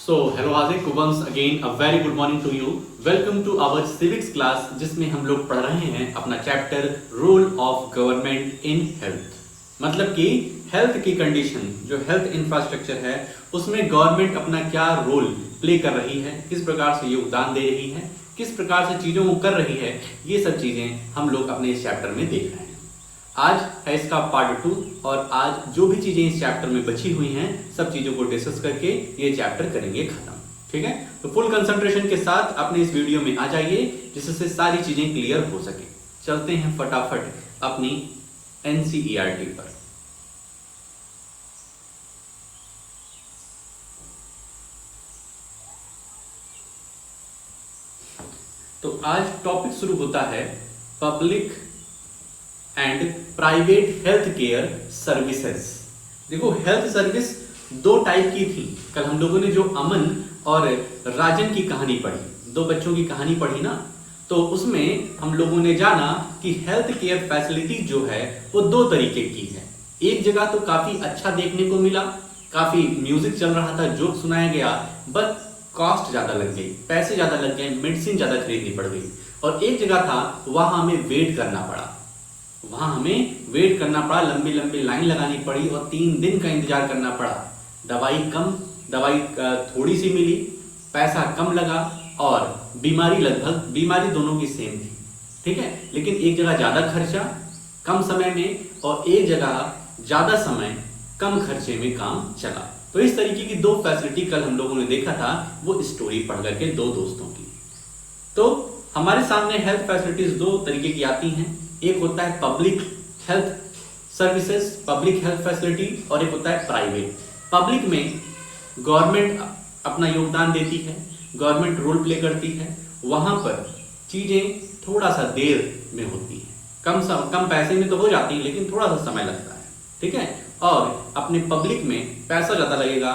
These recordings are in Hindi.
हेलो हाजिक once again a very good morning to you. Welcome to our civics class जिसमें हम लोग पढ़ रहे हैं अपना chapter role of government in health. मतलब कि हेल्थ की कंडीशन, जो हेल्थ इंफ्रास्ट्रक्चर है उसमें गवर्नमेंट अपना क्या रोल प्ले कर रही है, किस प्रकार से योगदान दे रही है, किस प्रकार से चीज़ों को कर रही है, ये सब चीज़ें हम लोग अपने इस चैप्टर में देख रहे हैं। आज है इसका पार्ट 2 और आज जो भी चीजें इस चैप्टर में बची हुई हैं सब चीजों को डिस्कस करके ये चैप्टर करेंगे खत्म। ठीक है, तो फुल कंसंट्रेशन के साथ अपने इस वीडियो में आ जाइए जिससे सारी चीजें क्लियर हो सके। चलते हैं फटाफट अपनी एनसीईआरटी पर। तो आज टॉपिक शुरू होता है public and private health care services. देखो, हेल्थ सर्विस दो टाइप की थी। कल हम लोगों ने जो अमन और राजन की कहानी पढ़ी, दो बच्चों की कहानी पढ़ी ना, तो उसमें हम लोगों ने जाना कि हेल्थ केयर फैसिलिटी जो है वो दो तरीके की है। एक जगह तो काफी अच्छा देखने को मिला, काफी म्यूजिक चल रहा था, जोक सुनाया गया, बट कॉस्ट ज्यादा लग गई, पैसे ज्यादा लग गए, मेडिसिन ज्यादा खरीदनी पड़ गई। और एक जगह था वहां हमें वेट करना पड़ा, लंबी लंबी लाइन लगानी पड़ी और 3 दिन का इंतजार करना पड़ा। दवाई थोड़ी सी मिली, पैसा कम लगा और बीमारी दोनों की सेम थी। ठीक है, लेकिन एक जगह ज्यादा खर्चा कम समय में और एक जगह ज्यादा समय कम खर्चे में काम चला। तो इस तरीके की दो फैसिलिटी कल हम लोगों ने देखा था, वो स्टोरी पढ़ करके दो दोस्तों की। तो हमारे सामने हेल्थ फैसिलिटीज दो तरीके की आती हैं। एक होता है public health services, public health facility, और एक होता है प्राइवेट। पब्लिक में गवर्नमेंट अपना योगदान देती है, गवर्नमेंट रोल प्ले करती है, वहां पर चीजें थोड़ा सा देर में होती है, कम पैसे में तो हो जाती है लेकिन थोड़ा सा समय लगता है। ठीक है, और अपने पब्लिक में पैसा ज्यादा लगेगा,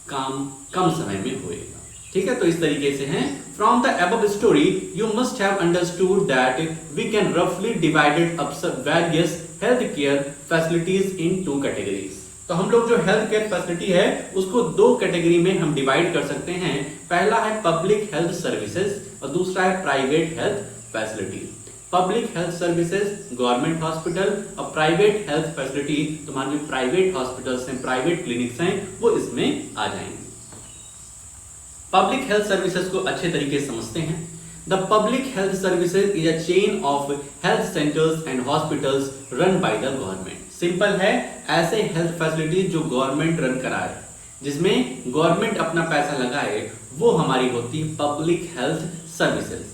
काम कम समय में होएगा। ठीक है, तो इस तरीके से हैं। From the above story, you must have understood that we can roughly divided up various healthcare facilities in 2 categories. तो हम लोग जो हेल्थ केयर फैसिलिटी है उसको 2 कैटेगरी में हम डिवाइड कर सकते हैं। पहला है पब्लिक हेल्थ सर्विसेज और दूसरा है private health facility. Public health services government hospital और प्राइवेट हेल्थ फैसिलिटी तुम्हारे जो प्राइवेट हॉस्पिटल्स हैं, प्राइवेट क्लिनिक्स हैं, वो इसमें आ जाएंगे। पब्लिक हेल्थ सर्विसेज को अच्छे तरीके से समझते हैं। The public health services is a chain of health centres and hospitals run by the government. Simple है, ऐसे हेल्थ फैसिलिटीज जो गवर्नमेंट रन कराए, जिसमें गवर्नमेंट अपना पैसा लगाए, वो हमारी होती है public health services.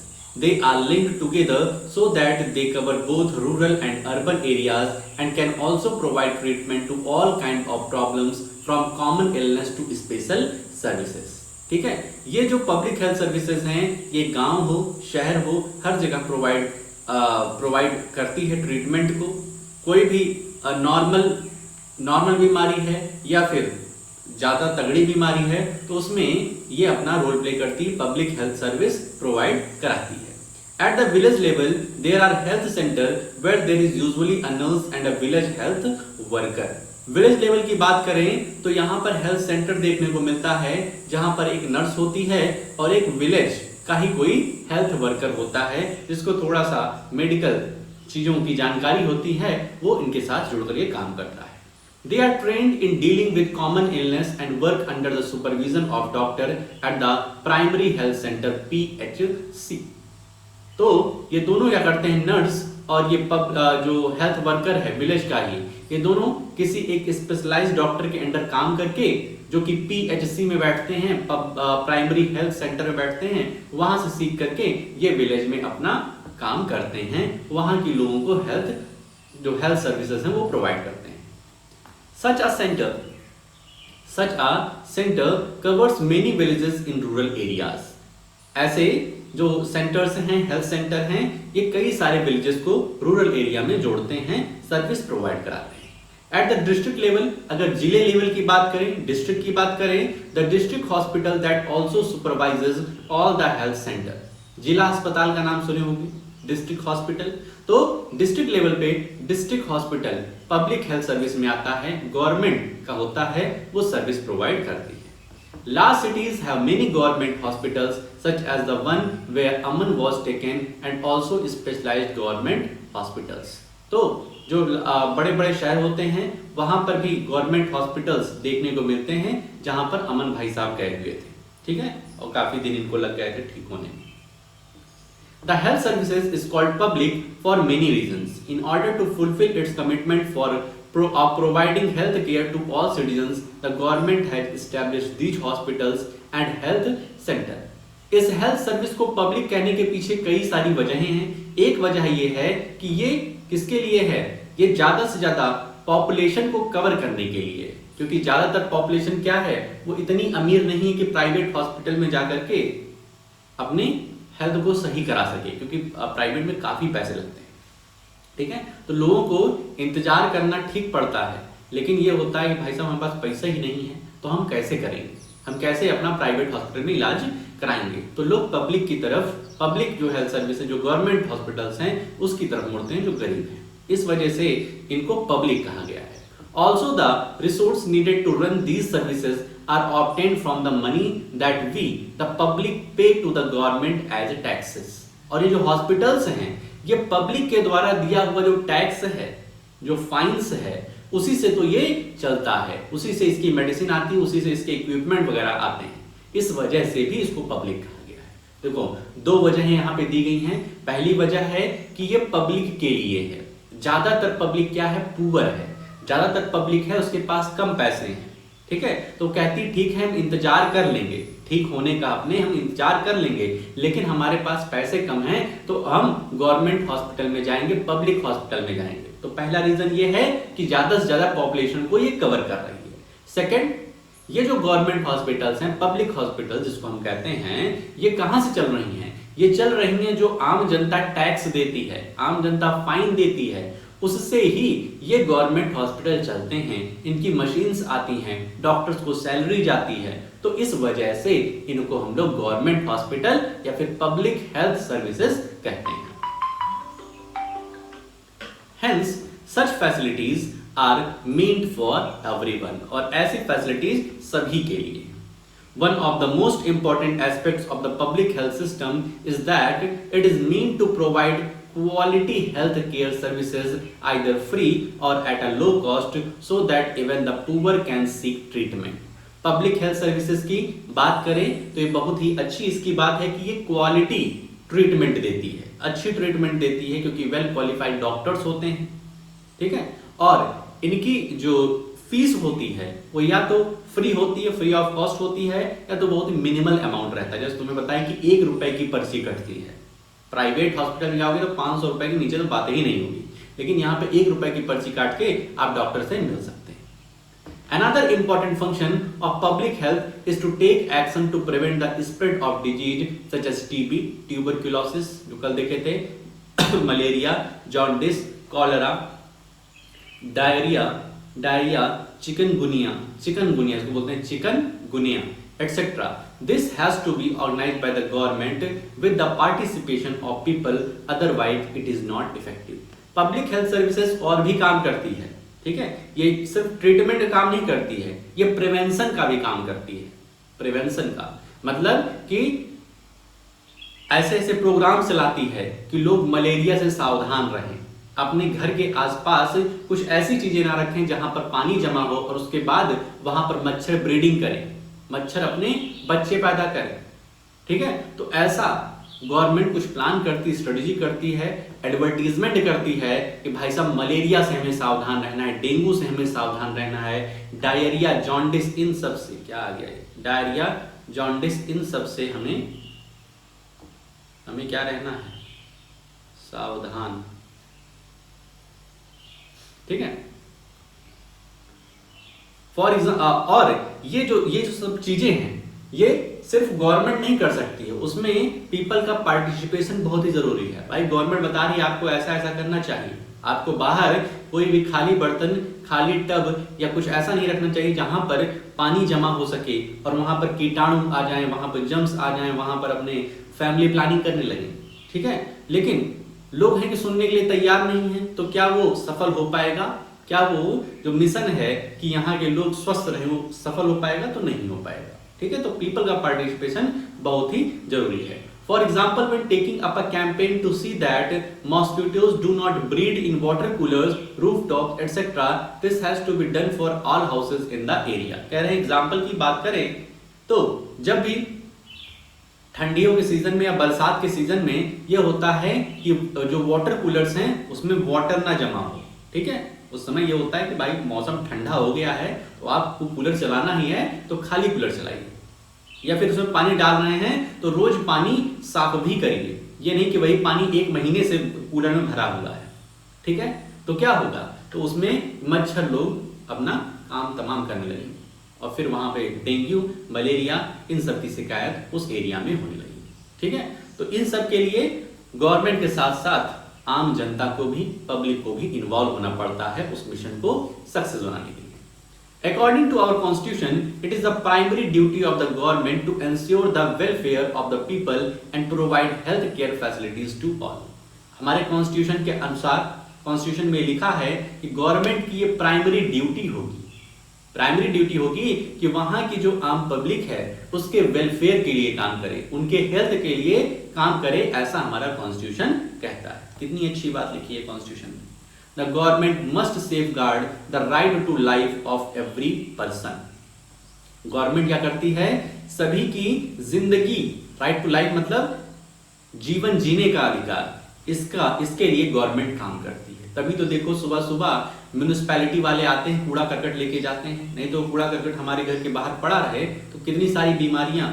They are linked together so that they cover both rural and urban areas and can also provide treatment to all kind of problems from common illness to special services. ठीक है, ये जो पब्लिक हेल्थ सर्विसेज हैं ये गांव हो शहर हो हर जगह प्रोवाइड करती है ट्रीटमेंट को। कोई भी नॉर्मल बीमारी है या फिर ज्यादा तगड़ी बीमारी है तो उसमें ये अपना रोल प्ले करती है, पब्लिक हेल्थ सर्विस प्रोवाइड कराती है। At the village level, there are health center where there is usually a nurse and a village health worker. Village level की बात करें तो यहाँ पर हेल्थ सेंटर देखने को मिलता है जहाँ पर एक नर्स होती है और एक विलेज का ही कोई हेल्थ वर्कर होता है जिसको थोड़ा सा मेडिकल चीजों की जानकारी होती है, वो इनके साथ जुड़ करके काम करता है। They are trained in dealing with common illness and work under the supervision of doctor at the primary health center PHC. तो ये दोनों क्या करते हैं, नर्स और ये जो हेल्थ वर्कर है विलेज का ही, ये दोनों किसी एक स्पेशलाइज्ड डॉक्टर के अंडर काम करके, जो कि पीएचसी में बैठते हैं, प्राइमरी हेल्थ सेंटर में बैठते हैं, वहां से सीख करके ये विलेज में अपना काम करते हैं, वहां के लोगों को हेल्थ सर्विसेज हैं वो प्रोवाइड करते हैं। Such a centre covers many villages in rural areas. ऐसे जो सेंटर्स हैं, हेल्थ सेंटर हैं, ये कई सारे विलेजेस को रूरल एरिया में जोड़ते हैं, सर्विस प्रोवाइड कराते हैं। एट द डिस्ट्रिक्ट लेवल, अगर जिले लेवल की बात करें, डिस्ट्रिक्ट की बात करें, the district hospital that also supervises all the health centre. जिला अस्पताल का नाम सुने होंगे, डिस्ट्रिक्ट हॉस्पिटल। तो डिस्ट्रिक्ट लेवल पे district hospital public health service में आता है, गवर्नमेंट का होता है, वो सर्विस प्रोवाइड करती है। Large cities have many government hospitals such as the one where Aman was taken and also specialized government hospitals. तो जो बड़े बड़े शहर होते हैं वहां पर भी गवर्नमेंट हॉस्पिटल्स देखने को मिलते हैं जहां पर अमन भाई साहब गए हुए थे, ठीक है, और काफी दिन इनको लग गए थे ठीक होने में. The health services is called public for many reasons. In order to fulfill its commitment for providing health care to all citizens, the government has established these hospitals and health center. इस हेल्थ सर्विस को पब्लिक कहने के पीछे कई सारी वजहें हैं. एक वजह ये है कि ये किसके लिए है, ये ज्यादा से ज्यादा पॉपुलेशन को कवर करने के लिए, क्योंकि ज्यादातर पॉपुलेशन क्या है, वो इतनी अमीर नहीं है कि प्राइवेट हॉस्पिटल में जाकर के अपनी हेल्थ को सही करा सके, क्योंकि प्राइवेट में काफी पैसे लगते हैं, ठीक है. तो लोगों को इंतजार करना ठीक पड़ता है, लेकिन ये होता है कि भाई साहब हमारे पास पैसा ही नहीं है तो हम कैसे करेंगे, हम कैसे अपना प्राइवेट हॉस्पिटल में इलाज कराएंगे. तो लोग पब्लिक की तरफ, पब्लिक जो हेल्थ सर्विस है, जो गवर्नमेंट हॉस्पिटल्स हैं उसकी तरफ मुड़ते हैं जो गरीब हैं. इस वजह से इनको पब्लिक कहा गया है. Also the resource needed to run these services are obtained from the money that we the public pay to the government as taxes. और ये जो हॉस्पिटल्स हैं ये पब्लिक के द्वारा दिया हुआ जो टैक्स है, जो फाइन्स है, उसी से तो ये चलता है, उसी से इसकी मेडिसिन आती है, उसी से इसके इक्विपमेंट वगैरह आते हैं. इस वजह से भी इसको पब्लिक कहा गया है. देखो दो वजहें यहाँ पे दी गई हैं. पहली वजह है कि ये पब्लिक के लिए है. ज्यादातर पब्लिक क्या है, पुअर है, ज्यादातर पब्लिक है उसके पास कम पैसे हैं, ठीक है. तो कहती ठीक है हम इंतजार कर लेंगे, ठीक होने का अपने हम इंतजार कर लेंगे, लेकिन हमारे पास पैसे कम हैं तो हम गवर्नमेंट हॉस्पिटल में जाएंगे, पब्लिक हॉस्पिटल में जाएंगे. तो पहला रीजन ये है कि ज्यादा से ज्यादा पॉपुलेशन को ये कवर कर रही है. सेकंड, ये जो गवर्नमेंट हॉस्पिटल्स हैं, पब्लिक हॉस्पिटल जिसको हम कहते हैं, ये कहां से चल रही हैं, ये चल रही हैं जो आम जनता टैक्स देती है, आम जनता फाइन देती है, उससे ही ये गवर्नमेंट हॉस्पिटल चलते हैं. इनकी मशीन्स आती हैं, डॉक्टर्स को सैलरी जाती है, तो इस वजह से इनको हम लोग गवर्नमेंट हॉस्पिटल या फिर पब्लिक हेल्थ सर्विसेज कहते हैं. Hence, such facilities are meant for everyone. और ऐसी फैसिलिटीज सभी के लिए. One of the most important aspects of the public health system is that it is meant to provide quality health care services either free or at a low cost so that even the poor can seek treatment. Public health services की बात करें तो ये बहुत ही अच्छी इसकी बात है कि ये क्वालिटी ट्रीटमेंट देती है, अच्छी ट्रीटमेंट देती है, क्योंकि वेल क्वालिफाइड डॉक्टर्स होते हैं, ठीक है. और इनकी जो फीस होती है वो या तो फ्री होती है, फ्री ऑफ कॉस्ट होती है, या तो बहुत ही मिनिमल अमाउंट रहता है. जैसे तुम्हें बताया कि 1 रुपए की पर्ची कटती है. प्राइवेट हॉस्पिटल में जाओगे तो 500 रुपए के नीचे तो बातें ही नहीं होगी, लेकिन यहाँ पे 1 रुपए की पर्ची काट के आप डॉक्टर से मिल सकते हैं. Another important function of public health is to take action to prevent the spread of disease such as TB, tuberculosis जो कल देखे थे, malaria, jaundice, cholera, diarrhoea, chikungunya इसको बोलते हैं chikungunya, etc. This has to be organized by the government with the participation of people, otherwise it is not effective. Public health services और भी काम करती है, ठीक है. ये सिर्फ ट्रीटमेंट का काम नहीं करती है, ये प्रिवेंशन का भी काम करती है. प्रिवेंशन का मतलब कि ऐसे प्रोग्राम चलाती है कि लोग मलेरिया से सावधान रहें, अपने घर के आसपास कुछ ऐसी चीजें ना रखें जहां पर पानी जमा हो और उसके बाद वहां पर मच्छर ब्रीडिंग करें, मच्छर अपने बच्चे पैदा करें, ठीक है. तो ऐसा गवर्नमेंट कुछ प्लान करती, स्ट्रेटेजी करती है, एडवर्टीजमेंट करती है कि भाई साहब मलेरिया से हमें सावधान रहना है, डेंगू से हमें सावधान रहना है, डायरिया, जॉन्डिस, इन सब से क्या आ गया, डायरिया, जॉन्डिस, इन सब से हमें क्या रहना है, सावधान, ठीक है. फॉर एग्जाम्पल, और ये जो सब चीजें हैं ये सिर्फ गवर्नमेंट नहीं कर सकती है, उसमें पीपल का पार्टिसिपेशन बहुत ही जरूरी है. भाई गवर्नमेंट बता रही है आपको ऐसा करना चाहिए, आपको बाहर कोई भी खाली बर्तन, खाली टब या कुछ ऐसा नहीं रखना चाहिए जहां पर पानी जमा हो सके और वहां पर कीटाणु आ जाएं, वहां पर जम्स आ जाएं, वहां पर अपने फैमिली प्लानिंग करने लगे, ठीक है. लेकिन लोग हैं कि सुनने के लिए तैयार नहीं है, तो क्या वो सफल हो पाएगा, क्या वो जो मिशन है कि यहाँ के लोग स्वस्थ रहे वो सफल हो पाएगा, तो नहीं हो पाएगा. ठीक है, तो पीपल का पार्टिसिपेशन बहुत ही जरूरी है। For example when taking up a campaign to see that mosquitoes do not breed in water coolers, rooftop etcetera, this has to be done for all houses in the area. कह रहे हैं एग्जाम्पल की बात करें तो जब भी ठंडियों के सीजन में या बरसात के सीजन में यह होता है कि जो वाटर कूलर्स हैं उसमें वाटर ना जमा हो, ठीक है, उस समय ये होता है कि भाई मौसम ठंडा हो गया है तो आपको कूलर चलाना ही है तो खाली कूलर चलाइए, या फिर उसमें पानी डाल रहे हैं तो रोज पानी साफ भी करिए, ये नहीं कि वही पानी 1 महीने से कूलर में भरा हुआ है, ठीक है। तो क्या होगा, तो उसमें मच्छर लोग अपना काम तमाम करने लगेंगे और फिर वहां पे डेंगू, मलेरिया, इन सब की शिकायत उस एरिया में होने लगी, ठीक है। तो इन सब के लिए गवर्नमेंट के साथ साथ आम जनता को भी, पब्लिक को भी इन्वॉल्व होना पड़ता है उस मिशन को सक्सेस बनाने के लिए। According to our constitution, it is the primary duty of the government to ensure the welfare of the people and provide health care facilities to all. हमारे कॉन्स्टिट्यूशन के अनुसार, कॉन्स्टिट्यूशन में लिखा है कि गवर्नमेंट की ये प्राइमरी ड्यूटी होगी, प्राइमरी ड्यूटी होगी कि वहां की जो आम पब्लिक है उसके वेलफेयर के लिए काम करे, उनके हेल्थ के लिए काम करे, ऐसा हमारा कॉन्स्टिट्यूशन कहता है। कितनी अच्छी बात लिखी है कॉन्स्टिट्यूशन में। The government must safeguard the right to life of every person. Government क्या करती है, सभी की जिंदगी, राइट टू लाइफ मतलब जीवन जीने का अधिकार, इसके लिए गवर्नमेंट काम करती है। तभी तो देखो सुबह सुबह म्यूनिसिपैलिटी वाले आते हैं, कूड़ा करकट लेके जाते हैं, नहीं तो कूड़ा करकट हमारे घर के बाहर पड़ा रहे तो कितनी सारी बीमारियां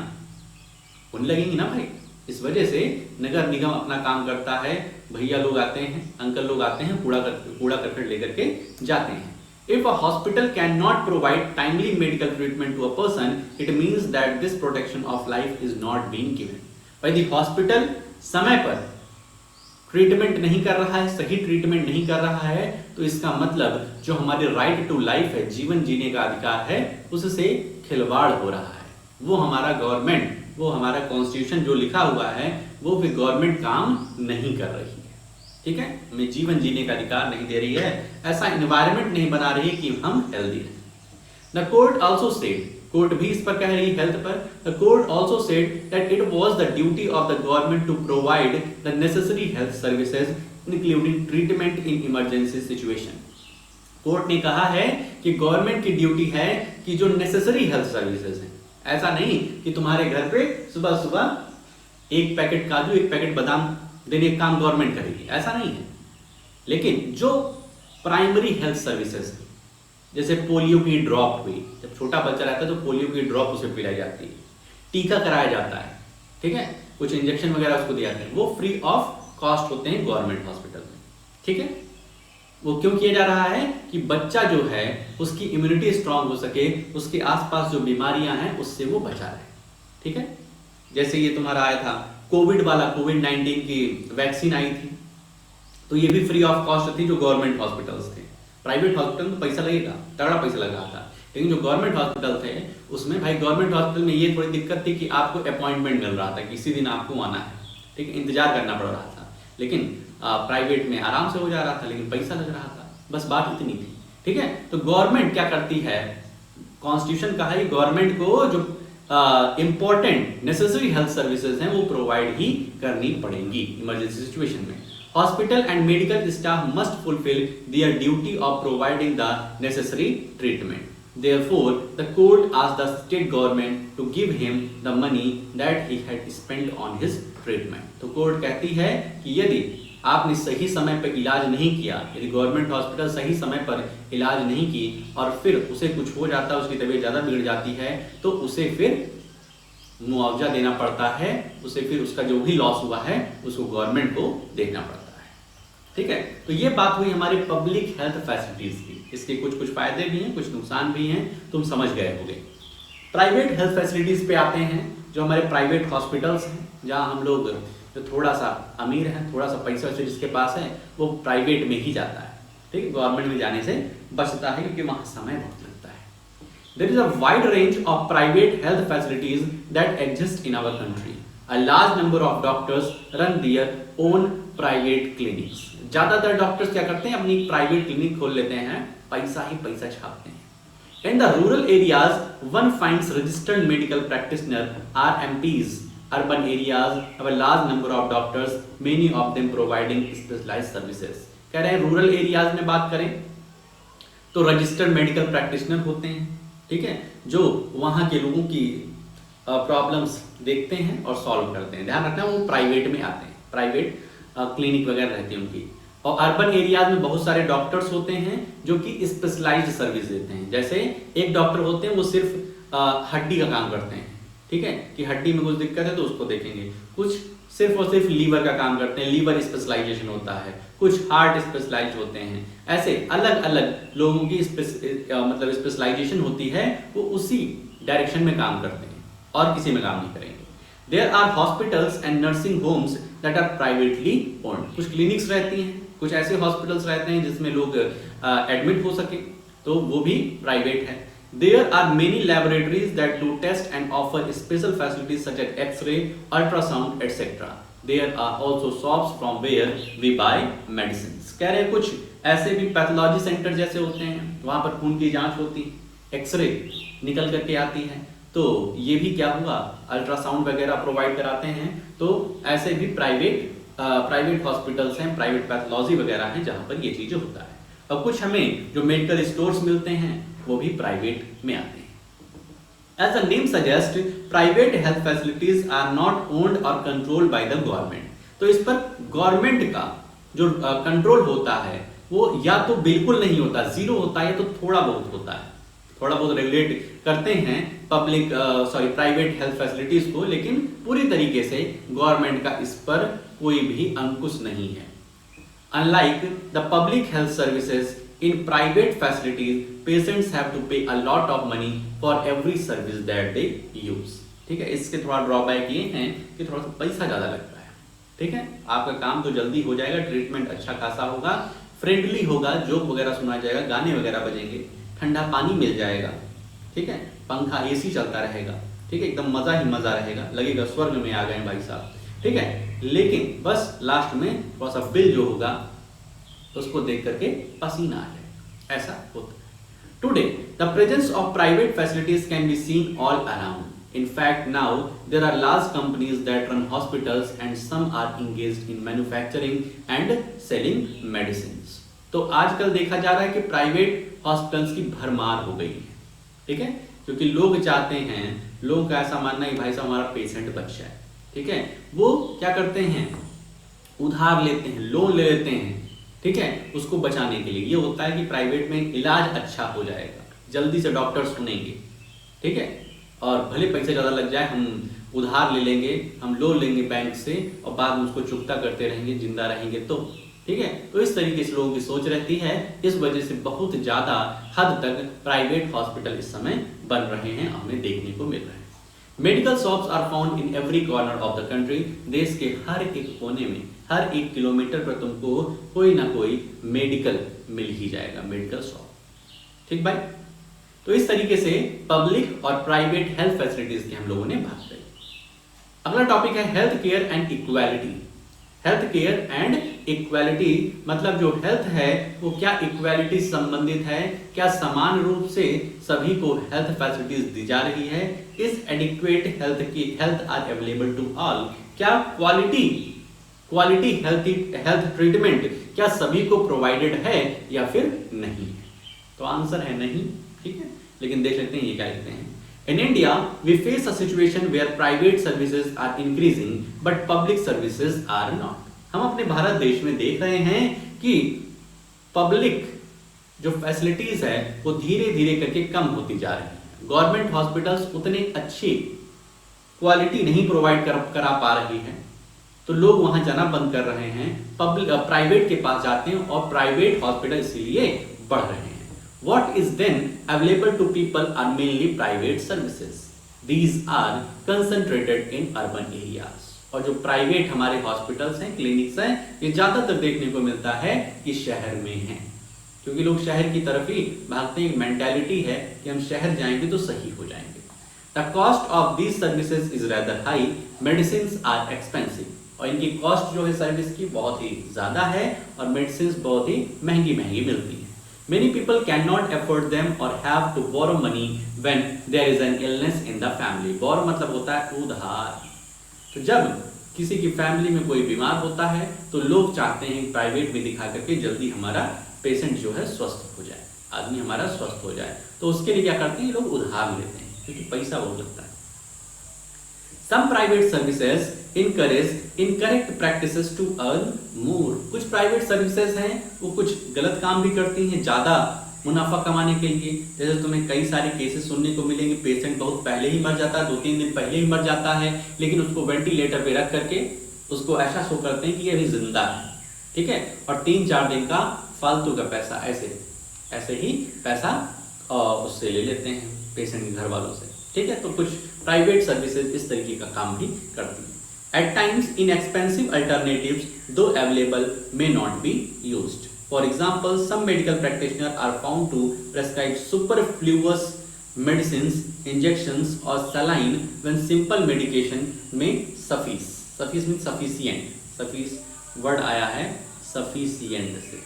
होने लगेंगी ना भाई। इस वजह से नगर निगम अपना काम करता है, भैया लोग आते हैं, अंकल लोग आते हैं, कूड़ा करकट लेकर के जाते हैं। If a hospital cannot provide timely medical treatment to a person, it means that this protection of life is not being given. यदि हॉस्पिटल समय पर ट्रीटमेंट नहीं कर रहा है, सही ट्रीटमेंट नहीं कर रहा है, तो इसका मतलब जो हमारे राइट टू लाइफ है, जीवन जीने का अधिकार है, उससे खिलवाड़ हो रहा है। वो हमारा गवर्नमेंट, वो हमारा कॉन्स्टिट्यूशन जो लिखा हुआ है वो भी गवर्नमेंट काम नहीं कर रही है, ठीक है, हमें जीवन जीने का अधिकार नहीं दे रही है, ऐसा एनवायरनमेंट नहीं बना रही है कि हम हेल्दी रहें। The court also said, court भी इस पर कह रही है हेल्थ पर, the court also said that it was the duty of the government to provide the necessary health services including treatment in emergency situation. Court ने कहा है कि गवर्नमेंट की ड्यूटी है कि जो नेसेसरी हेल्थ सर्विसेज हैं, ऐसा नहीं कि तुम्हारे घर पे सुबह सुबह 1 पैकेट काजू 1 पैकेट बादाम देने का काम गवर्नमेंट करेगी, ऐसा नहीं है। लेकिन जो प्राइमरी हेल्थ सर्विसेज, जैसे पोलियो की ड्रॉप हुई, जब छोटा बच्चा रहता है तो पोलियो की ड्रॉप उसे पिलाई जाती है, टीका कराया जाता है, ठीक है, कुछ इंजेक्शन वगैरह उसको दिए जाते हैं, वो फ्री ऑफ कॉस्ट होते हैं गवर्नमेंट हॉस्पिटल में, ठीक है। वो क्यों किया जा रहा है कि बच्चा जो है उसकी इम्यूनिटी स्ट्रांग हो सके, उसके आसपास जो बीमारियां हैं उससे वो बचा रहे, ठीक है। जैसे ये तुम्हारा आया था कोविड वाला, कोविड-19 की वैक्सीन आई थी, तो ये भी फ्री ऑफ कॉस्ट थी जो गवर्नमेंट हॉस्पिटल्स थे। प्राइवेट हॉस्पिटल में पैसा लगेगा, तगड़ा पैसा लग रहा था, लेकिन जो गवर्नमेंट हॉस्पिटल थे उसमें भाई गवर्नमेंट हॉस्पिटल में ये थोड़ी दिक्कत थी कि आपको अपॉइंटमेंट मिल रहा था, किसी दिन आपको आना है, ठीक है, इंतजार करना पड़ रहा था। लेकिन प्राइवेट में आराम से हो जा रहा था, लेकिन पैसा लग रहा था, बस बात इतनी थी, ठीक है। तो गवर्नमेंट क्या करती है, कॉन्स्टिट्यूशन का है गवर्नमेंट को जो इंपॉर्टेंट नेसेसरी हेल्थ सर्विसेज हैं वो प्रोवाइड ही करनी पड़ेंगी इमरजेंसी सिचुएशन में। Hospital and medical staff must fulfill their duty of providing the necessary treatment. Therefore, the court asked the state government to give him the money that he had spent on his treatment. तो कोर्ट कहती है कि यदि आपने सही समय पर इलाज नहीं किया, यदि गवर्नमेंट हॉस्पिटल सही समय पर इलाज नहीं की और फिर उसे कुछ हो जाता है, उसकी तबीयत ज़्यादा बिगड़ जाती है, तो उसे फिर मुआवजा देना पड़ता है, उसे फिर उसका जो भी लॉस हुआ है उसको गवर्नमेंट को देखना पड़ता है, ठीक है। तो ये बात हुई हमारे पब्लिक हेल्थ फैसिलिटीज की, इसके कुछ फायदे भी हैं, कुछ नुकसान भी हैं, तुम समझ गए होंगे। प्राइवेट हेल्थ फैसिलिटीज पे आते हैं, जो हमारे प्राइवेट हॉस्पिटल्स हैं, जहां हम लोग जो थोड़ा सा अमीर हैं, थोड़ा सा पैसा जिसके पास है वो प्राइवेट में ही जाता है, ठीक है, गवर्नमेंट में जाने से बचता है क्योंकि वहां समय बहुत लगता है। There is a wide range of private health facilities that exist in our country. A large number of doctors run their own private clinics. ज्यादातर डॉक्टर्स क्या करते हैं, अपनी प्राइवेट क्लिनिक खोल लेते हैं, पैसा ही पैसा छापते हैं। In the rural areas, one finds registered medical practitioner (RMPs). Urban areas have a large number of doctors, many of them providing specialized services. कह रहे हैं रूरल एरियाज में बात करें तो रजिस्टर्ड मेडिकल प्रैक्टिशनर होते हैं, ठीक है, जो वहाँ के लोगों की प्रॉब्लम्स देखते हैं और सॉल्व करते हैं। ध्यान रखना वो प्राइवेट में आते हैं, प्राइवेट क्लिनिक वगैरह रहती है उनकी। और अर्बन एरियाज में बहुत सारे डॉक्टर्स होते हैं जो कि स्पेशलाइज्ड सर्विस देते हैं। जैसे एक डॉक्टर होते हैं वो सिर्फ हड्डी का काम करते हैं, ठीक है, कि हड्डी में कुछ दिक्कत है तो उसको देखेंगे। कुछ सिर्फ और सिर्फ लीवर का काम करते हैं, लीवर स्पेशलाइजेशन होता है। कुछ हार्ट स्पेशलाइज होते हैं। ऐसे अलग अलग लोगों की मतलब स्पेशलाइजेशन होती है, वो उसी डायरेक्शन में काम करते हैं और किसी में काम नहीं करेंगे। There are hospitals and nursing homes that are privately owned. कुछ क्लिनिक्स रहती हैं, कुछ ऐसे हॉस्पिटल्स रहते हैं जिसमें लोग एडमिट हो सके, तो वो भी प्राइवेट है। There are many laboratories that do test and offer special facilities such as X-ray, ultrasound, etc. There are also shops from where we buy medicines. कह रहे हैं कुछ ऐसे भी पैथोलॉजी सेंटर जैसे होते हैं, वहाँ पर खून की जांच होती है, एक्सरे निकल करके आती है, तो ये भी क्या हुआ, अल्ट्रासाउंड वगैरह प्रोवाइड कराते हैं। तो ऐसे भी प्राइवेट हॉस्पिटल्स हैं, प्राइवेट पैथोलॉजी वगैरह हैं जहाँ पर ये चीजें होता है। और कुछ हमें जो मेडिकल स्टोर्स मिलते हैं वो भी प्राइवेट में आते हैं। As the name suggests, private health facilities are not owned or controlled by the government. तो इस पर गवर्नमेंट का जो कंट्रोल होता है वो या तो बिल्कुल नहीं होता, जीरो होता है, या तो थोड़ा बहुत होता है। थोड़ा बहुत रेगुलेट करते हैं प्राइवेट हेल्थ फैसिलिटीज को, लेकिन पूरी तरीके से गवर्नमेंट का इस पर कोई भी अंकुश नहीं है। Unlike the public health services, in private facilities, patients have to pay a lot of money for every service that they use. ठीक है, इसके थोड़ा ड्रॉबैक ये हैं कि थोड़ा सा पैसा ज्यादा लगता है। ठीक है, आपका काम तो जल्दी हो जाएगा, ट्रीटमेंट अच्छा खासा होगा, फ्रेंडली होगा, जोक वगैरह सुना जाएगा, गाने वगैरह बजेंगे, ठंडा पानी मिल जाएगा, ठीक है, पंखा एसी चलता रहेगा, ठीक है, एकदम मजा ही मजा रहेगा, लगेगा स्वर्ग में आ गए भाई साहब। ठीक है, लेकिन बस लास्ट में थोड़ा सा बिल जो होगा उसको देख करके पसीना आ जाए, ऐसा होता है। Today the presence of private facilities can be seen all around. In fact, now there are large companies that run hospitals and some are engaged in manufacturing and selling medicines. तो आजकल देखा जा रहा है कि प्राइवेट हॉस्पिटल्स की भरमार हो गई है। ठीक है, क्योंकि लोग चाहते हैं, लोगों का ऐसा मानना है कि भाई साहब हमारा पेशेंट बच जाए। ठीक है, वो क्या करते हैं, उधार लेते हैं, लोन ले लेते हैं, ठीक है, उसको बचाने के लिए। ये होता है कि प्राइवेट में इलाज अच्छा हो जाएगा, जल्दी से डॉक्टर सुनेंगे, ठीक है, और भले पैसे ज़्यादा लग जाए, हम उधार ले लेंगे, हम लोन लेंगे बैंक से और बाद में उसको चुकता करते रहेंगे, जिंदा रहेंगे तो। ठीक है, तो इस तरीके से लोगों की सोच रहती है। इस वजह से बहुत ज़्यादा हद तक प्राइवेट हॉस्पिटल इस समय बन रहे हैं, हमें देखने को मिल रहे हैं। Medical shops are found in every corner of the country. देश के हर एक कोने में, हर 1 किलोमीटर पर तुमको कोई ना कोई मेडिकल मिल ही जाएगा, मेडिकल शॉप। ठीक भाई, तो इस तरीके से पब्लिक और प्राइवेट हेल्थ फैसिलिटीज की हम लोगों ने बात करी। अगला टॉपिक है health care and equality. Health care and equality मतलब जो हेल्थ है वो क्या इक्वालिटी संबंधित है, क्या समान रूप से सभी को हेल्थ फैसिलिटीज दी जा रही है, is adequate health are available to all, क्या क्वालिटी हेल्थ ट्रीटमेंट क्या सभी को प्रोवाइडेड है या फिर नहीं है। तो आंसर है नहीं। ठीक है, लेकिन देख लेते हैं ये क्या लिखते हैं। In India, we face a situation where private services are increasing, but public services are not. हम अपने भारत देश में देख रहे हैं कि पब्लिक जो फैसिलिटीज है वो धीरे धीरे करके कम होती जा रही है। गवर्नमेंट हॉस्पिटल्स उतने अच्छी क्वालिटी नहीं प्रोवाइड करा पा रही है, तो लोग वहां जाना बंद कर रहे हैं, प्राइवेट के पास जाते हैं और प्राइवेट हॉस्पिटल इसीलिए बढ़ रहे हैं। What is then available to people are mainly private services. These are concentrated in urban areas. और जो प्राइवेट हमारे हॉस्पिटल्स हैं, क्लिनिक्स हैं, ये ज्यादातर देखने को मिलता है कि शहर में है, क्योंकि लोग शहर की तरफ ही भागते हैं। मेंटालिटी है कि हम शहर जाएंगे तो सही हो जाएंगे। The cost of these services is rather high. Medicines are expensive. और इनकी कॉस्ट जो है सर्विस की बहुत ही ज्यादा है और मेडिसिन बहुत ही महंगी मिलती है। Many people cannot afford them or have to borrow money when there is an illness in the family. Borrow मतलब होता है उधार। तो जब किसी की फैमिली में कोई बीमार होता है तो लोग चाहते हैं प्राइवेट में दिखा करके जल्दी हमारा पेशेंट जो है स्वस्थ हो जाए, आदमी हमारा स्वस्थ हो जाए। तो उसके लिए क्या करते हैं, लोग उधार लेते हैं क्योंकि पैसा बहुत लगता है। Some private services encourage incorrect practices to earn more. कुछ प्राइवेट सर्विसेज हैं वो कुछ गलत काम भी करती हैं ज़्यादा मुनाफा कमाने के लिए। जैसे तुम्हें कई सारे केसेस सुनने को मिलेंगे, पेशेंट बहुत पहले ही मर जाता है, 2-3 दिन पहले ही मर जाता है, लेकिन उसको वेंटिलेटर पे रख करके उसको ऐसा शो करते हैं कि ये अभी जिंदा है, ठीक है, और 3-4 दिन का फालतू का पैसा ऐसे ही पैसा उससे ले लेते हैं पेशेंट के घर वालों से, ठीक है। तो कुछ प्राइवेट सर्विसेज इस तरीके का काम भी करती हैं। At times, inexpensive alternatives, though available, may not be used. For example, some medical practitioners are found to prescribe superfluous medicines, injections, or saline when simple medication may suffice. Suffice means sufficient. Suffice word आया है sufficient से।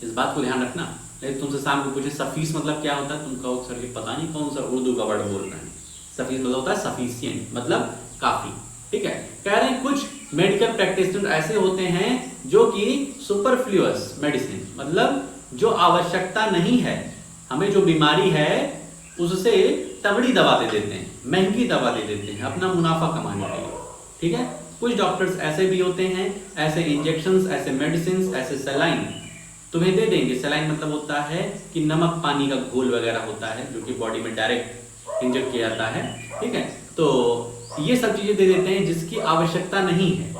इस बात को ध्यान रखना। लेकिन तुमसे शाम को पूछे सफीस मतलब क्या होता है, तुम कहो सर ये पता नहीं कौन सा उर्दू का वर्ड बोल रहे हैं। सफीस मतलब होता है सफिशिएंट, मतलब काफी, ठीक है। कह रहे हैं कुछ मेडिकल प्रैक्टिशनर ऐसे होते हैं जो कि सुपरफ्लुअस मेडिसिन मतलब जो आवश्यकता नहीं है, हमें जो बीमारी है उससे तगड़ी दवा दे देते हैं, महंगी दवा दे देते हैं अपना मुनाफा कमाने के लिए, ठीक है। कुछ डॉक्टर्स ऐसे भी होते हैं, ऐसे इंजेक्शंस, ऐसे मेडिसिन, ऐसे सलाइन तुम्हें दे देंगे। सलाइन मतलब होता है कि नमक पानी का घोल वगैरह होता है जो कि बॉडी में डायरेक्ट इंजेक्ट किया जाता है, ठीक है। तो ये सब चीजें दे देते हैं जिसकी आवश्यकता नहीं है,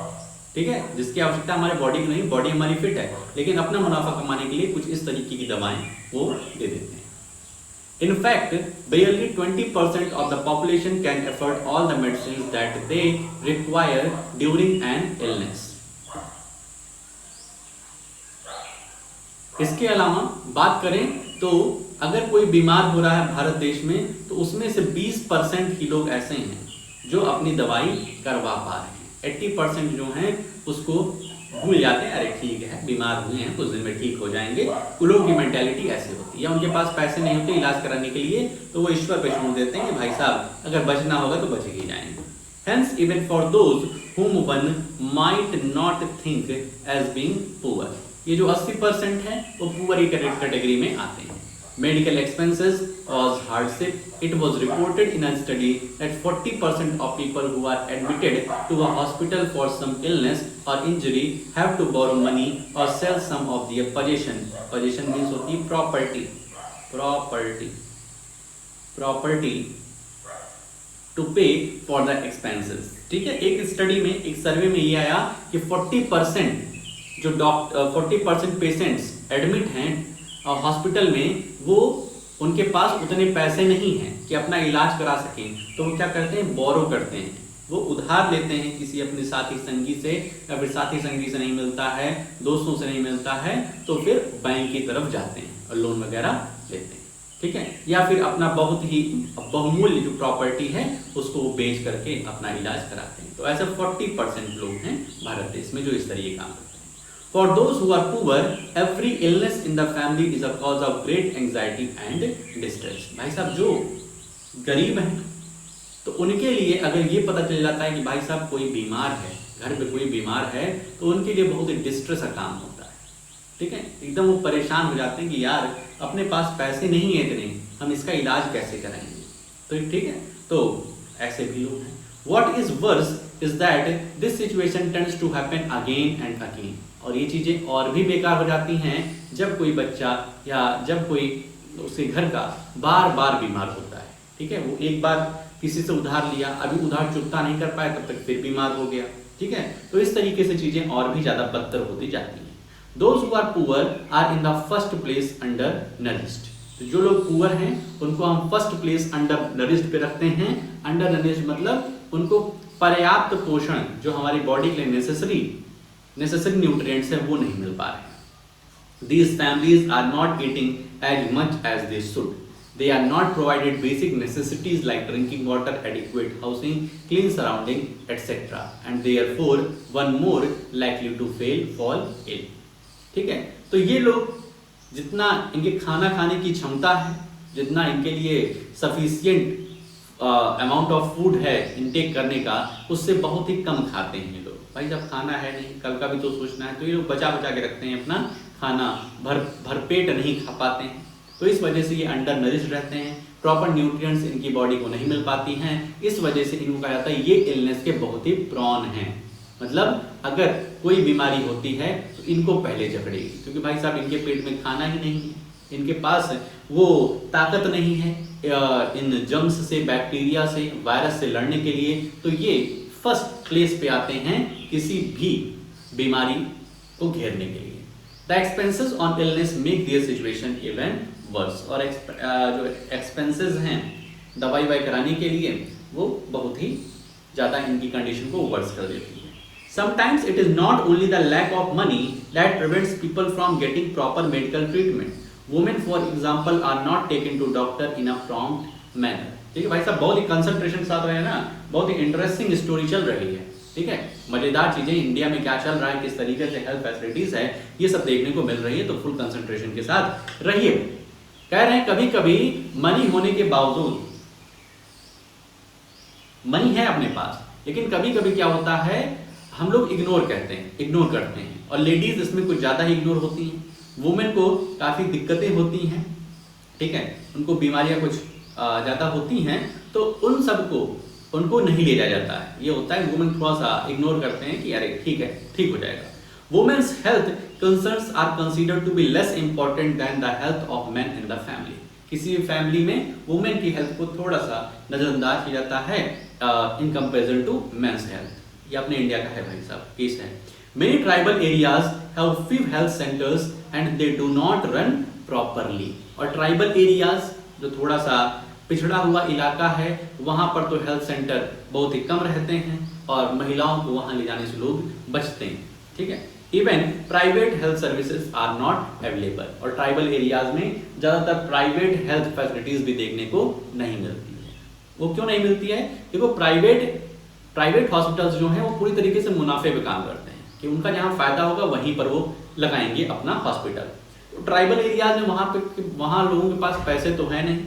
ठीक है, जिसकी आवश्यकता हमारे बॉडी की नहीं, बॉडी हमारी फिट है, लेकिन अपना मुनाफा कमाने के लिए कुछ इस तरीके की दवाएं वो दे देते हैं। In fact, barely 20% of the population can afford all the medicines that they require during an illness. इसके अलावा बात करें तो अगर कोई बीमार हो रहा है भारत देश में तो उसमें से 20% ही लोग ऐसे हैं जो अपनी दवाई करवा पा रहे हैं। 80% जो हैं उसको भूल जाते हैं, अरे ठीक है बीमार हुए हैं कुछ दिन में ठीक हो जाएंगे। लोगों की मेंटेलिटी ऐसी होती है, या उनके पास पैसे नहीं होते इलाज कराने के लिए तो वो ईश्वर पे छोड़ देते हैं कि भाई साहब अगर बचना होगा तो बच ही जाएंगे। Hence, even for those whom one might not think as being poor, ये जो 80% है वो पुअर कैटेगरी में आते हैं। Medical expenses cause hardship. It was reported in a study that 40% of people who are admitted to a hospital for some illness or injury have to borrow money or sell some of their possession. Possession means होती है property to pay for the expenses. ठीक है, एक स्टडी में, एक सर्वे में ये आया कि 40% जो 40% पेशेंट्स एडमिट हैं हॉस्पिटल में वो उनके पास उतने पैसे नहीं हैं कि अपना इलाज करा सकें, तो वो क्या करते हैं, बोरो करते हैं, वो उधार लेते हैं किसी अपने साथी संगी से, या फिर साथी संगी से नहीं मिलता है, दोस्तों से नहीं मिलता है तो फिर बैंक की तरफ जाते हैं और लोन वगैरह लेते हैं, ठीक है, या फिर अपना बहुत ही बहुमूल्य जो प्रॉपर्टी है उसको वो बेच करके अपना इलाज कराते हैं। तो ऐसे 40% लोग हैं भारत देश में जो इस तरीके काम करते हैं। For those who are poor, every illness in the family is a cause of great anxiety and distress. भाई साहब जो गरीब हैं तो उनके लिए अगर ये पता चल जाता है कि भाई साहब कोई बीमार है, घर पे कोई बीमार है, तो उनके लिए बहुत ही डिस्ट्रेस का काम होता है, ठीक है, एकदम वो परेशान हो जाते हैं कि यार अपने पास पैसे नहीं है इतने, हम इसका इलाज कैसे कराएंगे, तो ठीक है, तो ऐसे भी लोग हैं। What is worse is that this situation tends to happen again and again. और ये चीजें और भी बेकार हो जाती हैं जब कोई बच्चा या जब कोई उसके घर का बार बार बीमार होता है, ठीक है, वो एक बार किसी से उधार लिया, अभी उधार चुकता नहीं कर पाया, तब तक फिर बीमार हो गया, ठीक है, तो इस तरीके से चीजें और भी ज्यादा बदतर होती जाती हैं। Those who are poor are in the first place under nourished. तो जो लोग पुअर हैं उनको हम फर्स्ट प्लेस अंडर नरिश्ड पे रखते हैं। अंडर नरिश्ड मतलब उनको पर्याप्त पोषण जो हमारी बॉडी के लिए नेसेसरी न्यूट्रिएंट्स है वो नहीं मिल पा रहे। These families are not eating as much as they should. They are not provided basic necessities like drinking water, adequate housing, clean surrounding, etc. And therefore one more likely to fall ill. ठीक है, तो ये लोग जितना इनके खाना खाने की क्षमता है, जितना इनके लिए सफिशियंट अमाउंट ऑफ फूड है इनटेक करने का, उससे बहुत ही कम खाते हैं ये लोग। भाई जब खाना है नहीं, कल का भी तो सोचना है, तो ये लोग बचा बचा के रखते हैं अपना खाना, भरपेट नहीं खा पाते हैं। तो इस वजह से ये अंडर नरिश रहते हैं, प्रॉपर न्यूट्रिएंट्स इनकी बॉडी को नहीं मिल पाती हैं। इस वजह से इनको कहा जाता है ये इलनेस के बहुत ही प्रॉन हैं। मतलब अगर कोई बीमारी होती है तो इनको पहले जकड़ेगी, क्योंकि भाई साहब इनके पेट में खाना ही नहीं है, इनके पास वो ताकत नहीं है इन जर्म्स से, बैक्टीरिया से, वायरस से लड़ने के लिए। तो ये फर्स्ट प्लेस पे आते हैं किसी भी बीमारी को घेरने के लिए। The expenses on illness make their situation even worse. और जो एक्सपेंसेस हैं दवाई वाई कराने के लिए वो बहुत ही ज़्यादा इनकी कंडीशन को वर्स कर देती है। Sometimes it is not only the lack of money that prevents people from getting proper medical treatment. Women, for example, are not taken to doctor in a prompt manner. ठीक है भाई साहब, बहुत ही कंसंट्रेशन के साथ रहे ना, बहुत ही इंटरेस्टिंग स्टोरी चल रही है। ठीक है, मजेदार चीजें इंडिया में क्या चल रहा है, किस तरीके से हेल्थ फैसिलिटीज है, ये सब देखने को मिल रही है। तो फुल कंसंट्रेशन के साथ रहिए। कह रहे हैं कभी कभी मनी होने के बावजूद, मनी है अपने पास, लेकिन कभी कभी क्या होता है हम लोग इग्नोर करते हैं, और लेडीज इसमें कुछ ज्यादा ही इग्नोर होती हैं। वुमेन को काफी दिक्कतें होती हैं, ठीक है, उनको बीमारियां कुछ ज्यादा होती हैं, तो उन सबको उनको नहीं ले जाया जाता है। ये होता है वुमेन थोड़ा सा इग्नोर करते हैं कि अरे ठीक है, ठीक हो जाएगा। Women's health concerns are considered to be less important than the health of men in the family. किसी भी फैमिली में वुमेन की हेल्थ को थोड़ा सा नजरअंदाज किया जाता है in comparison to men's health. ये अपने इंडिया का है भाई साहब, केस है। Many tribal areas have few health centres and they do not run properly. और ट्राइबल एरियाज जो थोड़ा सा पिछड़ा हुआ इलाका है, वहां पर तो हेल्थ सेंटर बहुत ही कम रहते हैं और महिलाओं को वहां ले जाने से लोग बचते हैं। ठीक है, even private health services are not available. और ट्राइबल एरियाज में ज्यादातर प्राइवेट हेल्थ फैसिलिटीज भी देखने को नहीं मिलती है। वो क्यों नहीं मिलती है? देखो प्राइवेट हॉस्पिटल्स जो हैं वो पूरी तरीके से मुनाफे पे काम करते हैं कि उनका जहां फायदा होगा वहीं पर वो लगाएंगे अपना हॉस्पिटल। तो ट्राइबल एरियाज में वहां लोगों के पास पैसे तो है नहीं,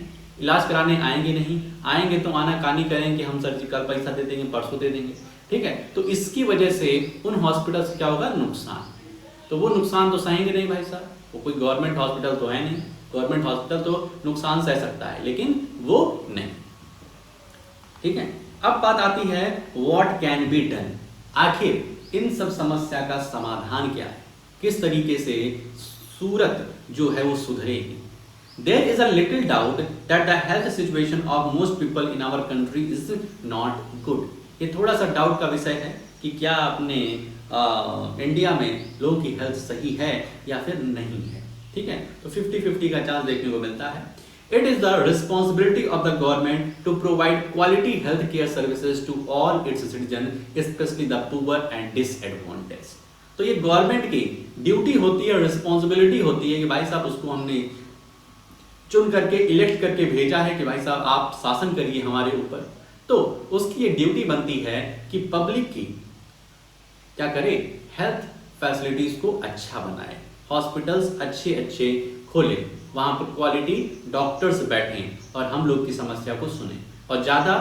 इलाज कराने आएंगे नहीं, आएंगे तो आनाकानी करेंगे, हम सर्जिकल पैसा दे देंगे, परसों दे देंगे। ठीक है, तो इसकी वजह से उन हॉस्पिटल से क्या होगा? नुकसान। तो वो नुकसान तो सहेंगे नहीं भाई साहब, वो कोई गवर्नमेंट हॉस्पिटल तो है नहीं। गवर्नमेंट हॉस्पिटल तो नुकसान सह सकता है लेकिन वो नहीं। ठीक है, अब बात आती है व्हाट कैन बी डन। आखिर इन सब समस्या का समाधान क्या है, किस तरीके से सूरत जो है वो सुधरेगी। There is a little doubt that the health situation of most people in our country is not good. ये थोड़ा सा डाउट का विषय है कि क्या अपने इंडिया में लोगों की हेल्थ सही है या फिर नहीं है। ठीक है, तो 50-50 का चांस देखने को मिलता है। It is the responsibility of the government to provide quality health care services to all its citizens, especially the poor and disadvantaged. तो ये गवर्नमेंट की ड्यूटी होती है, रिस्पॉन्सिबिलिटी होती है कि भाई साहब उसको हमने चुन करके इलेक्ट करके भेजा है कि भाई साहब आप शासन करिए हमारे ऊपर, तो उसकी ये ड्यूटी बनती है कि पब्लिक की क्या करे, हेल्थ फैसिलिटीज को अच्छा बनाए, हॉस्पिटल्स अच्छे खोले, वहां पर क्वालिटी डॉक्टर्स बैठें और हम लोग की समस्या को सुने। और ज्यादा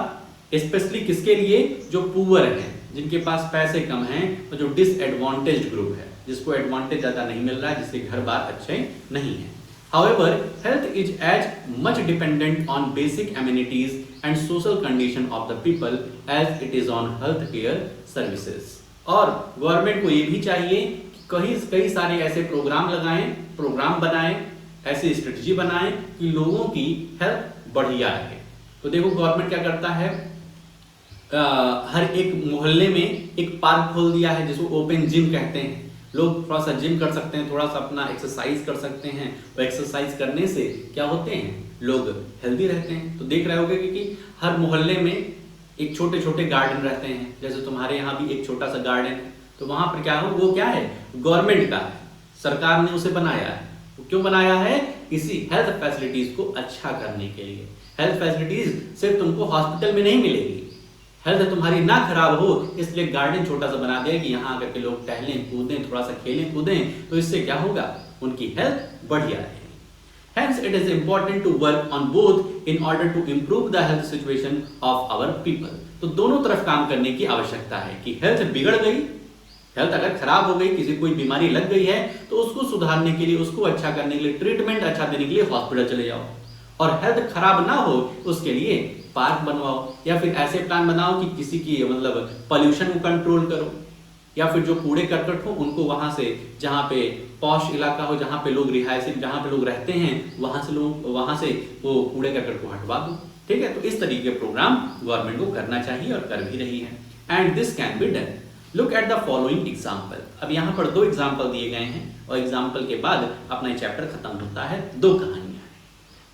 स्पेशली किसके लिए? जो पुअर हैं, जिनके पास पैसे कम हैं, और जो डिसएडवांटेज्ड ग्रुप है, जिसको एडवांटेज ज्यादा नहीं मिल रहा है, जिसके घर बार अच्छे नहीं है। However, health is as much dependent on basic amenities and social condition of the people as it is on health care services. और गवर्नमेंट को ये भी चाहिए कि कई सारे ऐसे प्रोग्राम बनाएं, ऐसी स्ट्रेटजी बनाएं कि लोगों की हेल्थ बढ़िया रहे। तो देखो गवर्नमेंट क्या करता है, हर एक मोहल्ले में एक पार्क खोल दिया है जिसको ओपन जिम कहते हैं। लोग थोड़ा सा जिम कर सकते हैं, थोड़ा सा अपना एक्सरसाइज कर सकते हैं, और एक्सरसाइज करने से क्या होते हैं, लोग हेल्दी रहते हैं। तो देख रहे होगे कि हर मोहल्ले में एक छोटे गार्डन रहते हैं, जैसे तुम्हारे यहाँ भी एक छोटा सा गार्डन है, तो वहां पर क्या हो, वो क्या है, गवर्नमेंट का है, सरकार ने उसे बनाया है। वो क्यों बनाया है? इसी हेल्थ फैसिलिटीज को अच्छा करने के लिए। हेल्थ फैसिलिटीज सिर्फ तुमको हॉस्पिटल में नहीं मिलेगी, हेल्थ तुम्हारी ना खराब हो इसलिए गार्डन छोटा सा बना दिया कि यहाँ आकर के लोग टहलें कूदें, थोड़ा सा खेलें कूदें, तो इससे क्या होगा, उनकी हेल्थ बढ़िया रहेगी। Hence, it is important to work on both in order to improve the health situation of our people. तो दोनों तरफ काम करने की आवश्यकता है कि हेल्थ बिगड़ गई, हेल्थ अगर खराब हो गई, किसी कोई बीमारी लग गई है तो उसको सुधारने के लिए, उसको अच्छा करने के लिए, ट्रीटमेंट अच्छा देने के लिए हॉस्पिटल चले जाओ, और हेल्थ खराब ना हो उसके लिए पार्क बनवाओ, या फिर ऐसे प्लान बनाओ कि किसी की मतलब पॉल्यूशन को कंट्रोल करो, या फिर जो कूड़े करकट हो उनको वहां से, जहां पे पॉश इलाका हो, जहां पे लोग रिहायशी, जहां पे लोग रहते हैं, वहां से वो कूड़े करकट को हटवा दो। ठीक है, तो इस तरीके के प्रोग्राम गवर्नमेंट को करना चाहिए और कर भी रही है। And this can be done. Look at the following example. अब यहाँ पर 2 एग्जाम्पल दिए गए हैं और एग्जाम्पल के बाद अपना चैप्टर खत्म होता है। 2 कहानियां।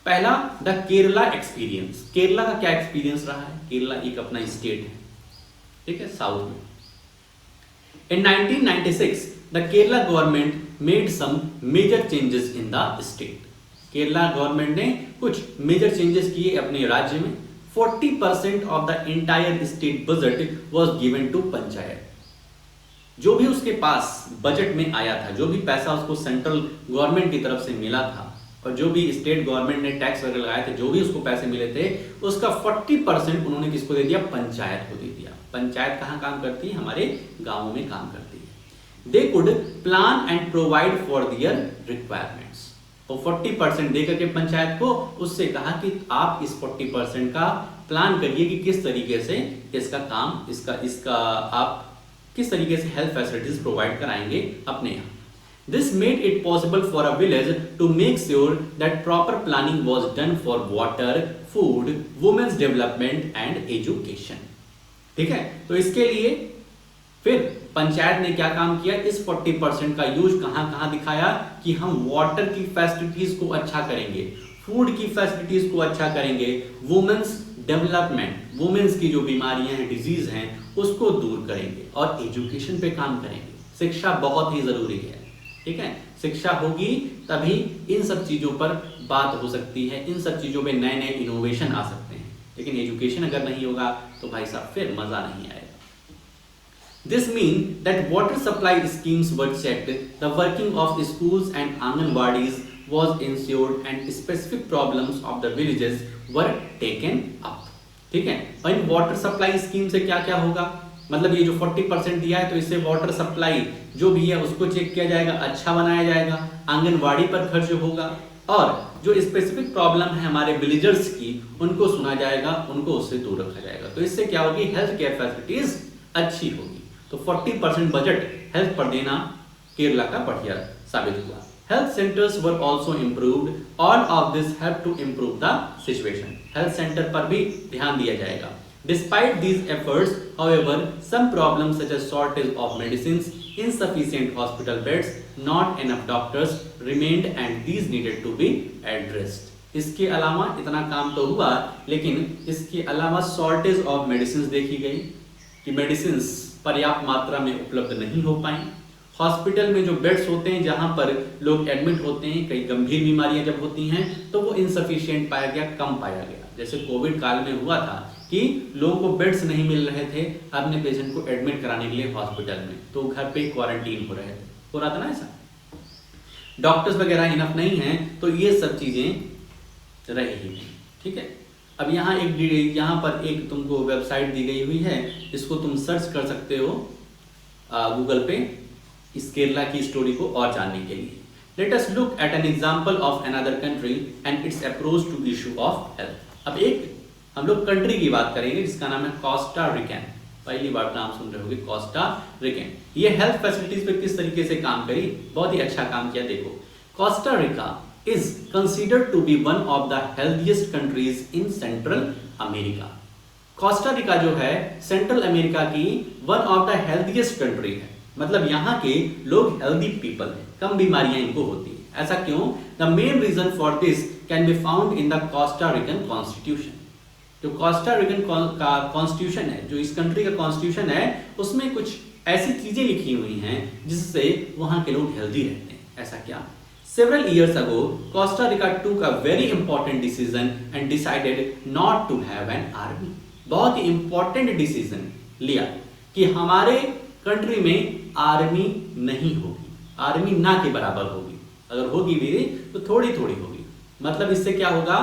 पहला, द केरला एक्सपीरियंस। केरला का क्या एक्सपीरियंस रहा है? केरला एक अपना स्टेट है, ठीक है, साउथ में। In 1996, the Kerala government made some major changes in the state. Kerala government ने कुछ मेजर चेंजेस किए अपने राज्य में। 40% of the entire state budget was given to panchayat. जो भी उसके पास बजट में आया था, जो भी पैसा उसको सेंट्रल गवर्नमेंट की तरफ से मिला था, और जो भी स्टेट गवर्नमेंट ने टैक्स वगैरह लगाए थे, जो भी उसको पैसे मिले थे, उसका 40% उन्होंने किसको दे दिया? पंचायत को दे दिया। पंचायत कहाँ काम करती है? हमारे गांवों में काम करती है। They could plan and provide for their requirements. तो 40% दे करके पंचायत को उससे कहा कि आप इस 40% का प्लान करिए कि किस तरीके से इसका काम, इसका आप किस तरीके से हेल्थ फैसिलिटीज प्रोवाइड कराएंगे अपने यहाँ। This made it possible for a village to make sure that proper planning was done for water, food, women's development and education. ठीक है, तो इसके लिए फिर पंचायत ने क्या काम किया? इस 40% का यूज कहां दिखाया कि हम वाटर की फैसिलिटीज को अच्छा करेंगे, फूड की फैसिलिटीज को अच्छा करेंगे, वुमेन्स डेवलपमेंट, वुमेन्स की जो बीमारियां हैं, डिजीज हैं, उसको दूर करेंगे, और एजुकेशन पे काम करेंगे। शिक्षा बहुत ही जरूरी है। ठीक है, शिक्षा होगी तभी इन सब चीजों पर बात हो सकती है, इन सब चीजों पे नए नए इनोवेशन आ सकते हैं। लेकिन एजुकेशन अगर नहीं होगा तो भाई साहब फिर मजा नहीं आएगा। This means that water supply schemes were checked, the working of schools and Anganwadis was ensured, and specific problems of the villages were taken up. ठीक है, और इन वाटर सप्लाई स्कीम से क्या क्या होगा? मतलब ये जो 40% दिया है तो इससे वाटर सप्लाई जो भी है उसको चेक किया जाएगा, अच्छा बनाया जाएगा, आंगनवाड़ी पर खर्च होगा, और जो स्पेसिफिक प्रॉब्लम है हमारे विलेजर्स की उनको सुना जाएगा, उनको उससे दूर रखा जाएगा। तो इससे क्या होगी? हेल्थ केयर फैसिलिटीज अच्छी होगी। तो 40% बजट हेल्थ पर देना केरला का बढ़िया साबित हुआ। Health centres were also improved, all of this help to improve the situation. Health centre पर भी ध्यान दिया जाएगा। Despite these efforts, however, some problems such as shortage of medicines, insufficient hospital beds, not enough doctors remained, and these needed to be addressed. इसके अलावा इतना काम तो हुआ, लेकिन इसके अलावा शॉर्टेज ऑफ मेडिसिन देखी गई कि मेडिसिन पर्याप्त मात्रा में उपलब्ध नहीं हो पाई। हॉस्पिटल में जो बेड्स होते हैं जहां पर लोग एडमिट होते हैं, कई गंभीर बीमारियां जब होती हैं तो वो इनसफिशिएंट पाया गया, कम पाया गया। जैसे कोविड काल में हुआ था कि लोगों को बेड्स नहीं मिल रहे थे अपने पेशेंट को एडमिट कराने के लिए हॉस्पिटल में, तो घर पे क्वारंटीन हो रहे थे, हो रहा था ना ऐसा। डॉक्टर्स वगैरह इनफ नहीं है, तो ये सब चीजें रही। ठीक है, अब यहाँ पर एक तुमको वेबसाइट दी गई हुई है, इसको तुम सर्च कर सकते हो गूगल पे इस केरला की स्टोरी को और जानने के लिए। Let us look at an example of another country and its approach to issue of health. अब एक हम लोग कंट्री की बात करेंगे जिसका नाम है कोस्टा रिकन। पहली बार नाम सुन रहे होगे, कोस्टा रिकन। ये हेल्थ फैसिलिटीज पे किस तरीके से काम करी, बहुत ही अच्छा काम किया। देखो, Costa Rica is considered to be one of the healthiest countries in Central America. Costa Rica जो है सेंट्रल अमेरिका की one of the healthiest country है। मतलब यहाँ के लोग हेल्दी पीपल हैं, कम बीमारियां इनको होती है। ऐसा क्यों? The main reason for this can be found in the Costa Rican constitution. जो कोस्टा रिकन का कॉन्स्टिट्यूशन है, जो इस कंट्री का कॉन्स्टिट्यूशन है, उसमें कुछ ऐसी चीजें लिखी हुई हैं जिससे वहां के लोग हेल्दी रहते हैं। ऐसा क्या? Several years ago, Costa Rica took a very important decision and decided not to have an army. बहुत ही important decision लिया कि हमारे कंट्री में आर्मी नहीं होगी, आर्मी ना के बराबर होगी। अगर होगी भी तो थोड़ी थोड़ी होगी। मतलब इससे क्या होगा,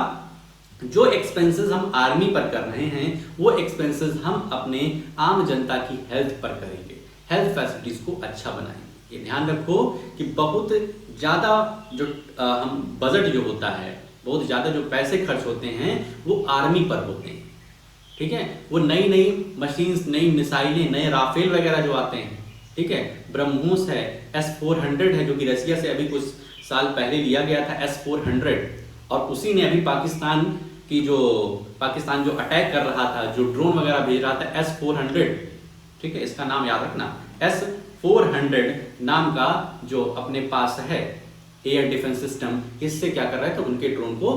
जो एक्सपेंसेस हम आर्मी पर कर रहे हैं वो एक्सपेंसेस हम अपने आम जनता की हेल्थ पर करेंगे, हेल्थ फैसिलिटीज को अच्छा बनाएंगे। ये ध्यान रखो कि बहुत ज़्यादा जो हम बजट जो होता है, बहुत ज़्यादा जो पैसे खर्च होते हैं वो आर्मी पर होते हैं, ठीक है। वो नई नई मशीन्स, नई मिसाइलें, नए राफेल वगैरह जो आते हैं, ठीक है, ब्रह्मोस है, S-400 है जो कि रसिया से अभी कुछ साल पहले लिया गया था S-400, और उसी ने अभी पाकिस्तान जो अटैक कर रहा था, जो ड्रोन वगैरह भेज रहा था S-400, ठीक है, इसका नाम याद रखना, S-400 नाम का जो अपने पास है एयर डिफेंस सिस्टम, इससे क्या कर रहे थे, उनके ड्रोन को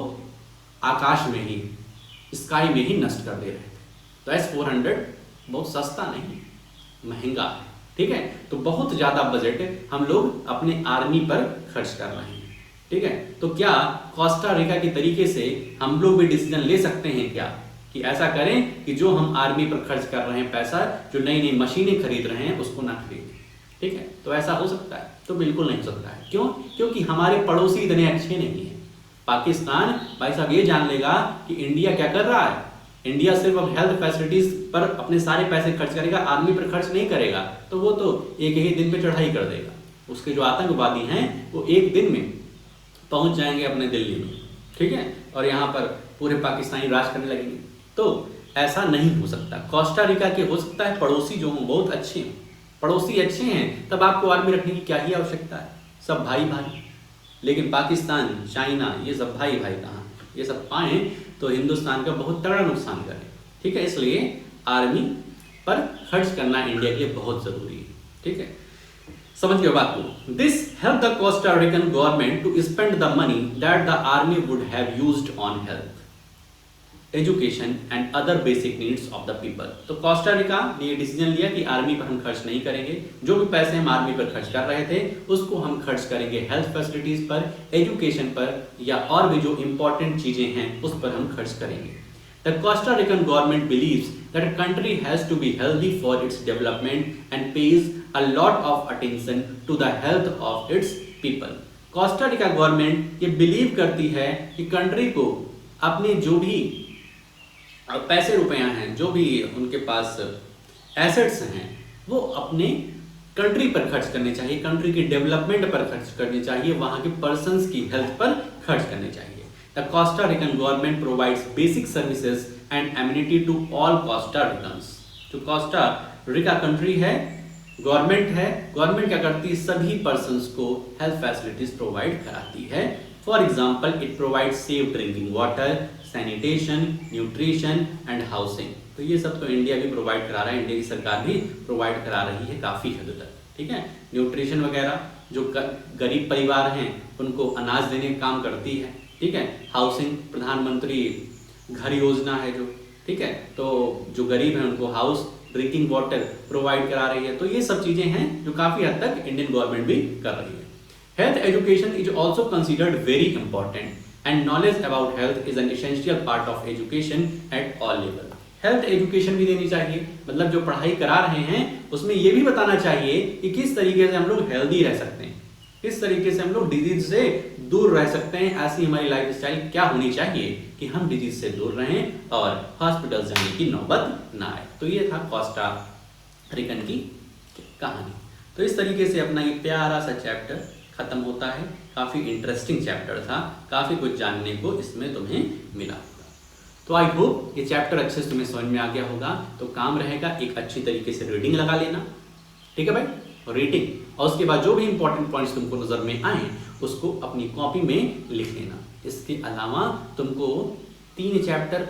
आकाश में ही, स्काई में ही नष्ट कर दे रहे थे। तो S-400 बहुत सस्ता नहीं, महंगा है, ठीक है। तो बहुत ज्यादा बजट हम लोग अपने आर्मी पर खर्च कर रहे हैं, ठीक है। तो क्या कोस्टा रिका के तरीके से हम लोग भी डिसीजन ले सकते हैं क्या कि ऐसा करें कि जो हम आर्मी पर खर्च कर रहे हैं पैसा, जो नई नई मशीनें खरीद रहे हैं उसको ना खरीदें, ठीक है। तो ऐसा हो सकता है? तो बिल्कुल नहीं हो सकता है। क्यों? क्योंकि हमारे पड़ोसी इतने अच्छे नहीं है। पाकिस्तान भाई साहब ये जान लेगा कि इंडिया क्या कर रहा है, इंडिया सिर्फ अब हेल्थ फैसिलिटीज पर अपने सारे पैसे खर्च करेगा, आर्मी पर खर्च नहीं करेगा, तो वो तो एक ही दिन पे चढ़ाई कर देगा। उसके जो आतंकवादी हैं वो एक दिन में पहुंच जाएंगे अपने दिल्ली में, ठीक है, और यहाँ पर पूरे पाकिस्तानी राज करने लगेंगे। तो ऐसा नहीं हो सकता। कोस्टा रिका के हो सकता है पड़ोसी जो हों बहुत अच्छे हैं, पड़ोसी अच्छे हैं, तब आपको आर्मी रखने की क्या ही आवश्यकता है, सब भाई भाई। लेकिन पाकिस्तान, चाइना, ये सब भाई भाई कहाँ, ये सब पाएँ तो हिंदुस्तान का बहुत तगड़ा नुकसान करें, ठीक है। इसलिए आर्मी पर खर्च करना इंडिया के लिए बहुत जरूरी है, ठीक है। समझ गए बात को। This help the Costa Rican government to spend the money that the army would have used on health, education and other basic needs of the people. तो कोस्टा रिका ने ये डिसीजन लिया कि आर्मी पर हम खर्च नहीं करेंगे, जो भी पैसे हम आर्मी पर खर्च कर रहे थे उसको हम खर्च करेंगे हेल्थ फैसिलिटीज पर, एजुकेशन पर, या और भी जो इंपॉर्टेंट चीजें हैं उस पर हम खर्च करेंगे। The Costa Rican government believes that a country has to be healthy for its development and pays a lot of attention to the health of its people. Costa Rica government ये बिलीव करती है कि कंट्री को अपने जो भी पैसे रुपया हैं, जो भी उनके पास एसेट्स हैं, वो अपने कंट्री पर खर्च करने चाहिए, कंट्री के डेवलपमेंट पर खर्च करने चाहिए, वहाँ के पर्सन्स की हेल्थ पर खर्च करने चाहिए। The Costa Rican government provides basic services and amenity to all Costa Ricans. जो कोस्टा रिका कंट्री है, गवर्नमेंट क्या करती है, सभी पर्सन्स को हेल्थ फैसिलिटीज प्रोवाइड कराती है। For example it provides safe drinking water, sanitation, nutrition and housing. तो ये सब तो इंडिया भी प्रोवाइड करा रहा है, इंडिया की सरकार भी प्रोवाइड करा रही है काफ़ी हद तक, ठीक है। न्यूट्रिशन वगैरह, जो गरीब परिवार हैं उनको अनाज देने का काम करती है, ठीक है। हाउसिंग, प्रधानमंत्री घर योजना है जो, ठीक है, तो जो गरीब हैं उनको हाउस, ड्रिंकिंग वाटर प्रोवाइड करा रही है। तो ये सब चीजें हैं जो काफी हद तक इंडियन गवर्नमेंट भी कर रही है। Health education is also considered very important and knowledge about health is an essential part of education at all level. Health education भी देनी चाहिए, मतलब जो पढ़ाई करा रहे हैं उसमें ये भी बताना चाहिए कि किस तरीके से हम लोग हेल्दी रह सकते हैं, किस तरीके से हम लोग डिजीज से दूर रह सकते हैं, ऐसी हमारी लाइफस्टाइल क्या होनी चाहिए कि हम डिजीज से दूर रहें और हॉस्पिटल जाने की नौबत ना आए। तो ये था कोस्टा रिकन की कहानी। तो इस तरीके से अपना ये प्यारा सा चैप्टर खत्म होता है। काफ़ी इंटरेस्टिंग चैप्टर था, काफ़ी कुछ जानने को इसमें तुम्हें मिला होगा। तो आई होप ये चैप्टर अच्छे से तुम्हें समझ में आ गया होगा। तो काम रहेगा एक अच्छी तरीके से रीडिंग लगा लेना, ठीक है भाई, रीडिंग, और उसके बाद जो भी इंपॉर्टेंट पॉइंट्स तुमको नजर में आए उसको अपनी कॉपी में लिख लेना। इसके अलावा तुमको 3 चैप्टर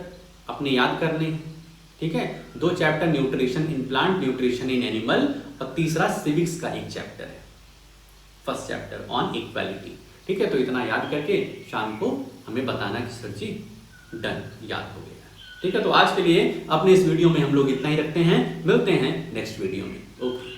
अपने याद करने हैं, ठीक है। 2 chapter nutrition in plant, nutrition in animal, और तीसरा सिविक्स का एक चैप्टर है, फर्स्ट चैप्टर ऑन इक्वालिटी, ठीक है। तो इतना याद करके शाम को हमें बताना कि सर जी डन, याद हो गया, ठीक है। तो आज के लिए अपने इस वीडियो में हम लोग इतना ही रखते हैं, मिलते हैं नेक्स्ट वीडियो में, ओके।